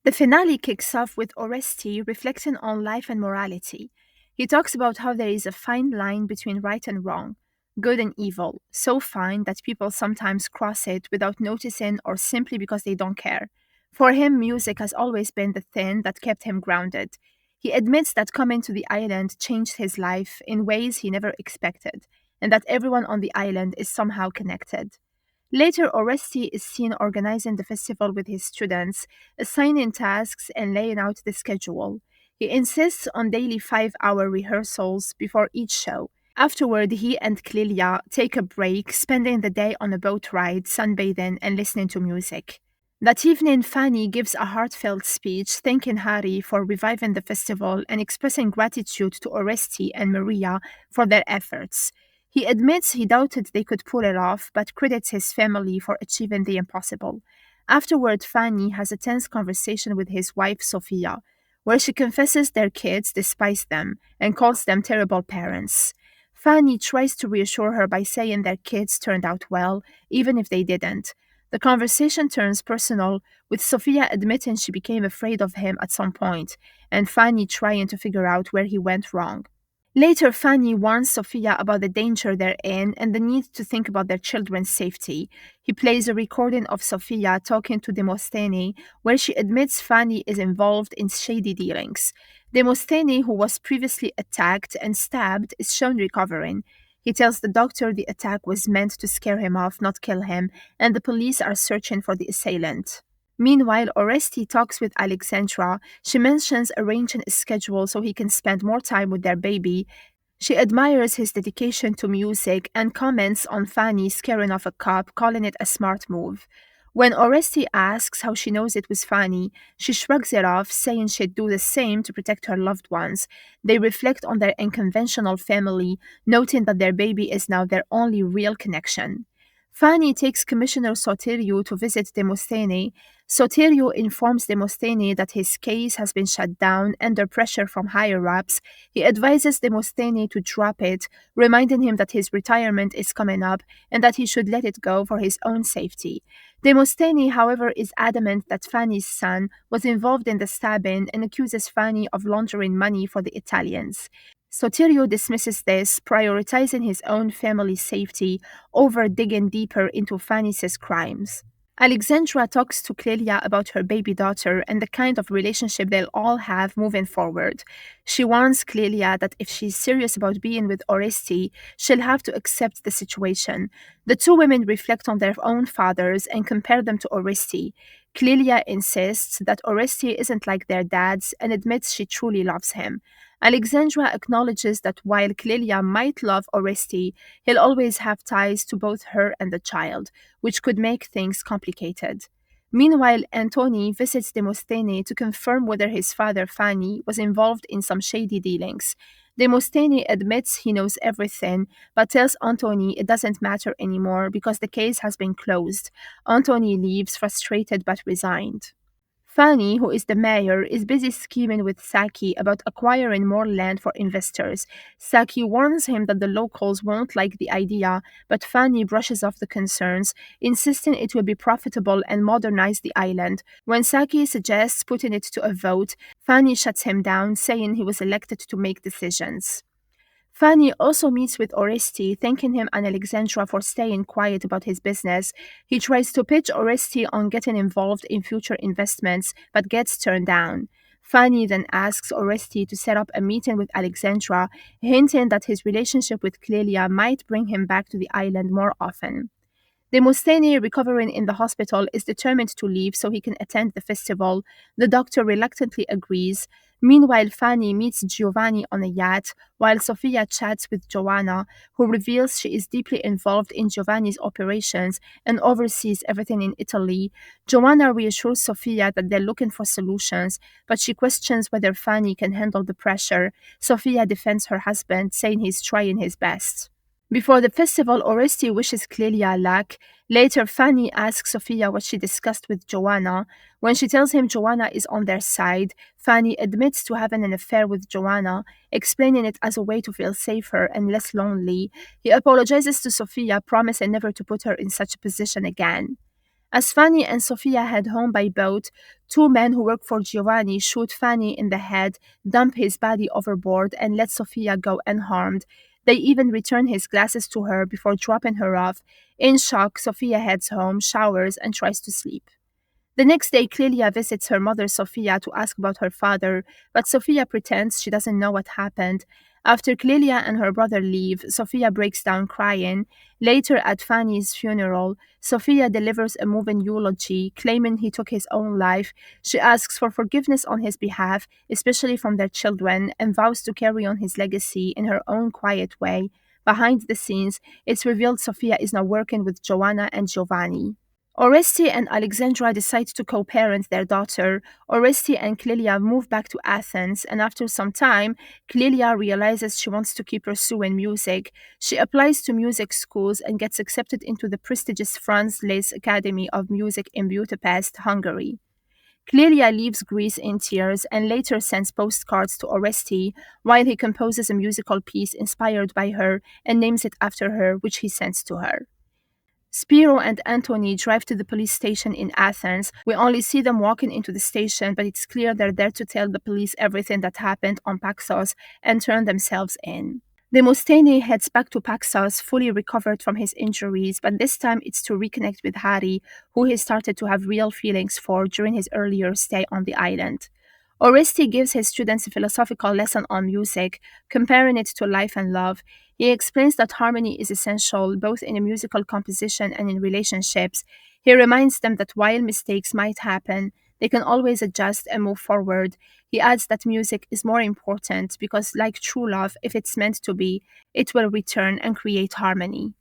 The finale kicks off with Oresti reflecting on life and morality. He talks about how there is a fine line between right and wrong, good and evil, so fine that people sometimes cross it without noticing or simply because they don't care. For him, music has always been the thing that kept him grounded. He admits that coming to the island changed his life in ways he never expected, and that everyone on the island is somehow connected. Later, Oresti is seen organizing the festival with his students, assigning tasks and laying out the schedule. He insists on daily 5-hour rehearsals before each show. Afterward, he and Clelia take a break, spending the day on a boat ride, sunbathing, and listening to music. That evening, Fanny gives a heartfelt speech thanking Harry for reviving the festival and expressing gratitude to Oresti and Maria for their efforts. He admits he doubted they could pull it off, but credits his family for achieving the impossible. Afterward, Fanny has a tense conversation with his wife, Sophia, where she confesses their kids despise them and calls them terrible parents. Fanny tries to reassure her by saying their kids turned out well, even if they didn't. The conversation turns personal, with Sophia admitting she became afraid of him at some point, and Fanny trying to figure out where he went wrong. Later, Fanny warns Sophia about the danger they're in and the need to think about their children's safety. He plays a recording of Sophia talking to Demosthene, where she admits Fanny is involved in shady dealings. Demosthene, who was previously attacked and stabbed, is shown recovering. He tells the doctor the attack was meant to scare him off, not kill him, and the police are searching for the assailant. Meanwhile, Oresti talks with Alexandra. She mentions arranging a schedule so he can spend more time with their baby. She admires his dedication to music and comments on Fanny scaring off a cop, calling it a smart move. When Oresti asks how she knows it was Fanny, she shrugs it off, saying she'd do the same to protect her loved ones. They reflect on their unconventional family, noting that their baby is now their only real connection. Fanny takes Commissioner Soteriou to visit Demosthene. Soteriou informs Demosthene that his case has been shut down under pressure from higher-ups. He advises Demosthene to drop it, reminding him that his retirement is coming up and that he should let it go for his own safety. Demosthene, however, is adamant that Fanny's son was involved in the stabbing and accuses Fanny of laundering money for the Italians. Soteriou dismisses this, prioritizing his own family's safety over digging deeper into Fanny's crimes. Alexandra talks to Clelia about her baby daughter and the kind of relationship they'll all have moving forward. She warns Clelia that if she's serious about being with Oresti, she'll have to accept the situation. The two women reflect on their own fathers and compare them to Oresti. Clelia insists that Oresti isn't like their dads and admits she truly loves him. Alexandra acknowledges that while Clelia might love Oresti, he'll always have ties to both her and the child, which could make things complicated. Meanwhile, Antony visits Demosthene to confirm whether his father Fanny was involved in some shady dealings. Demosthene admits he knows everything, but tells Antony it doesn't matter anymore because the case has been closed. Antony leaves frustrated but resigned. Fanny, who is the mayor, is busy scheming with Saki about acquiring more land for investors. Saki warns him that the locals won't like the idea, but Fanny brushes off the concerns, insisting it will be profitable and modernize the island. When Saki suggests putting it to a vote, Fanny shuts him down, saying he was elected to make decisions. Fanny also meets with Oresti, thanking him and Alexandra for staying quiet about his business. He tries to pitch Oresti on getting involved in future investments, but gets turned down. Fanny then asks Oresti to set up a meeting with Alexandra, hinting that his relationship with Clelia might bring him back to the island more often. Demosthene, recovering in the hospital, is determined to leave so he can attend the festival. The doctor reluctantly agrees. Meanwhile, Fanny meets Giovanni on a yacht, while Sofia chats with Joanna, who reveals she is deeply involved in Giovanni's operations and oversees everything in Italy. Joanna reassures Sofia that they're looking for solutions, but she questions whether Fanny can handle the pressure. Sofia defends her husband, saying he's trying his best. Before the festival, Oresti wishes Clelia luck. Later, Fanny asks Sophia what she discussed with Joanna. When she tells him Joanna is on their side, Fanny admits to having an affair with Joanna, explaining it as a way to feel safer and less lonely. He apologizes to Sophia, promising never to put her in such a position again. As Fanny and Sofia head home by boat, two men who work for Giovanni shoot Fanny in the head, dump his body overboard, and let Sofia go unharmed. They even return his glasses to her before dropping her off. In shock, Sofia heads home, showers, and tries to sleep. The next day, Clelia visits her mother Sophia to ask about her father, but Sophia pretends she doesn't know what happened. After Clelia and her brother leave, Sophia breaks down crying. Later, at Fanny's funeral, Sophia delivers a moving eulogy, claiming he took his own life. She asks for forgiveness on his behalf, especially from their children, and vows to carry on his legacy in her own quiet way. Behind the scenes, it's revealed Sophia is now working with Joanna and Giovanni. Oresti and Alexandra decide to co parent their daughter. Oresti and Clelia move back to Athens, and after some time, Clelia realizes she wants to keep pursuing music. She applies to music schools and gets accepted into the prestigious Franz Liszt Academy of Music in Budapest, Hungary. Clelia leaves Greece in tears and later sends postcards to Oresti while he composes a musical piece inspired by her and names it after her, which he sends to her. Spiro and Antony drive to the police station in Athens. We only see them walking into the station, but it's clear they're there to tell the police everything that happened on Paxos and turn themselves in. Demosthenes heads back to Paxos, fully recovered from his injuries, but this time it's to reconnect with Harry, who he started to have real feelings for during his earlier stay on the island. Oresti gives his students a philosophical lesson on music, comparing it to life and love. He explains that harmony is essential both in a musical composition and in relationships. He reminds them that while mistakes might happen, they can always adjust and move forward. He adds that music is more important because, like true love, if it's meant to be, it will return and create harmony.